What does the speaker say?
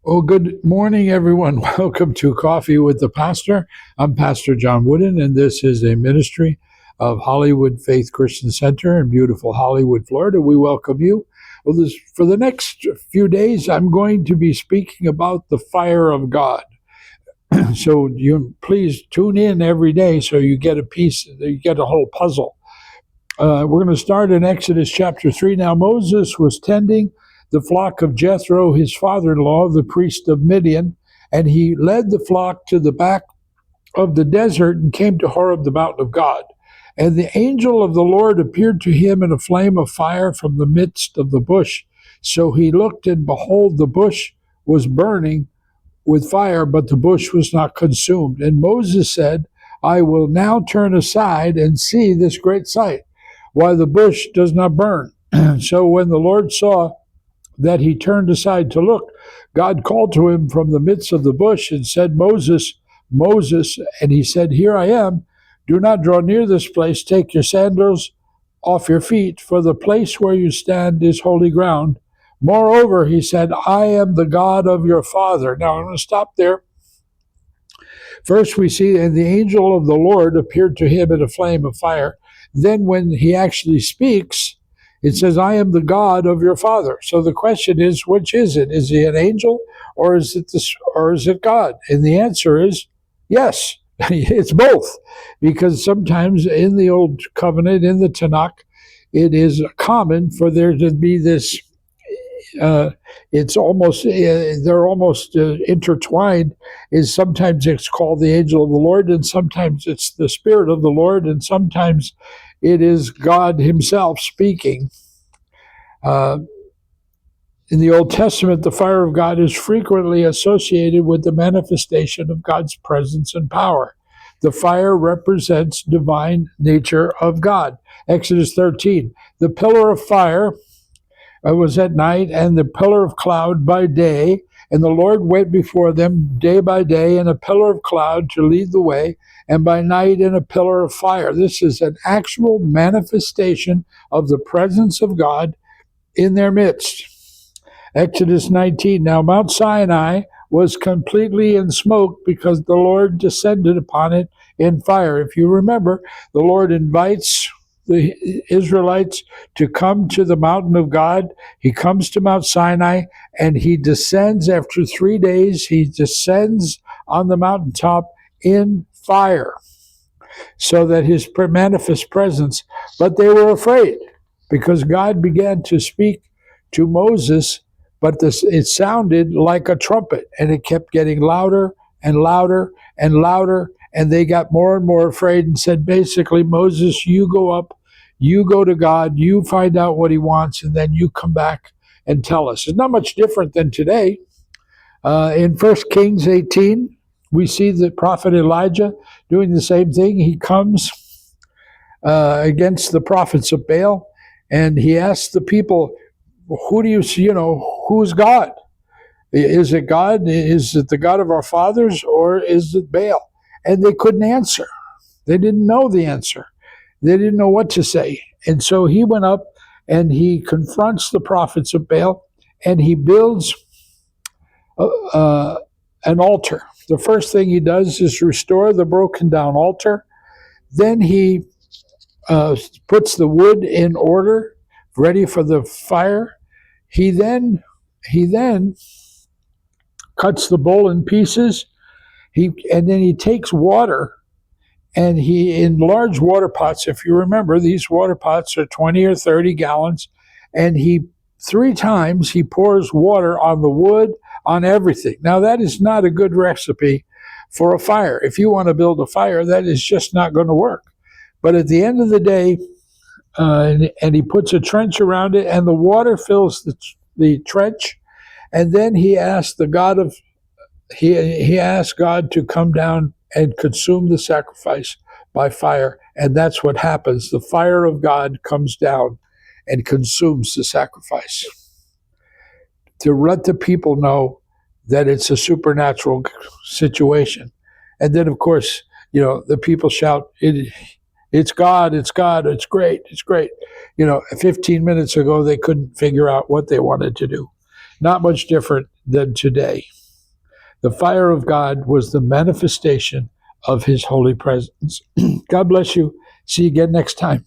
Well, good morning, everyone. Welcome to Coffee with the Pastor. I'm Pastor John Woodin, and this is a ministry of Hollywood Faith Christian Center in beautiful Hollywood, Florida. We welcome you. Well, for the next few days, I'm going to be speaking about the fire of God. So you please tune in every day so you get a piece, you get a whole puzzle. We're going to start in Exodus chapter 3. Now Moses was tending the flock of Jethro, his father-in-law, the priest of Midian, and he led the flock to the back of the desert and came to Horeb, the mountain of God. And the angel of the Lord appeared to him in a flame of fire from the midst of the bush. So he looked, and behold, the bush was burning with fire, but the bush was not consumed. And Moses said, I will now turn aside and see this great sight, why the bush does not burn. So when the Lord saw that he turned aside to look, God called to him from the midst of the bush and said, Moses, Moses. And he said, Here I am. Do not draw near this place. Take your sandals off your feet, for the place where you stand is holy ground. Moreover, he said, I am the God of your father. Now I'm going to stop there. First we see, and the angel of the Lord appeared to him in a flame of fire. Then when he actually speaks, it says, I am the God of your father. So the question is, which is it? Is he an angel, or is it God? And the answer is yes. It's both, because sometimes in the Old Covenant, in the Tanakh, it is common for there to be this. It's almost they're almost intertwined. Is sometimes it's called the angel of the Lord, and sometimes it's the Spirit of the Lord, and sometimes it is God Himself speaking. In the Old Testament, the fire of God is frequently associated with the manifestation of God's presence and power. The fire represents divine nature of God. Exodus 13, the pillar of fire was at night, and the pillar of cloud by day, and the Lord went before them day by day in a pillar of cloud to lead the way, and by night in a pillar of fire. This is an actual manifestation of the presence of God in their midst. Exodus 19, now Mount Sinai was completely in smoke because the Lord descended upon it in fire. If you remember, the Lord invites the Israelites to come to the mountain of God. He comes to Mount Sinai, and he descends after 3 days. He descends on the mountaintop in fire, so that his manifest presence. But they were afraid, because God began to speak to Moses, but it sounded like a trumpet, and it kept getting louder and louder and louder. And they got more and more afraid and said, basically, Moses, you go up, you go to God, you find out what he wants, and then you come back and tell us. It's not much different than today. In 1 Kings 18, we see the prophet Elijah doing the same thing. He comes against the prophets of Baal, and he asks the people, who do you see, who's God? Is it God? Is it the God of our fathers, or is it Baal? And they couldn't answer. They didn't know the answer. They didn't know what to say. And so he went up and he confronts the prophets of Baal, and he builds an altar. The first thing he does is restore the broken down altar. Then he puts the wood in order, ready for the fire. He then cuts the bowl in pieces. And then he takes water, and in large water pots, if you remember, these water pots are 20 or 30 gallons, and 3 times he pours water on the wood, on everything. Now, that is not a good recipe for a fire. If you want to build a fire, that is just not going to work. But at the end of the day, and he puts a trench around it, and the water fills the trench, and then he asks he asked God to come down and consume the sacrifice by fire, and that's what happens. The fire of God comes down and consumes the sacrifice, to let the people know that it's a supernatural situation. And then, of course, the people shout, it's God, it's God, it's great, it's great. 15 minutes ago, they couldn't figure out what they wanted to do. Not much different than today. The fire of God was the manifestation of his holy presence. God bless you. See you again next time.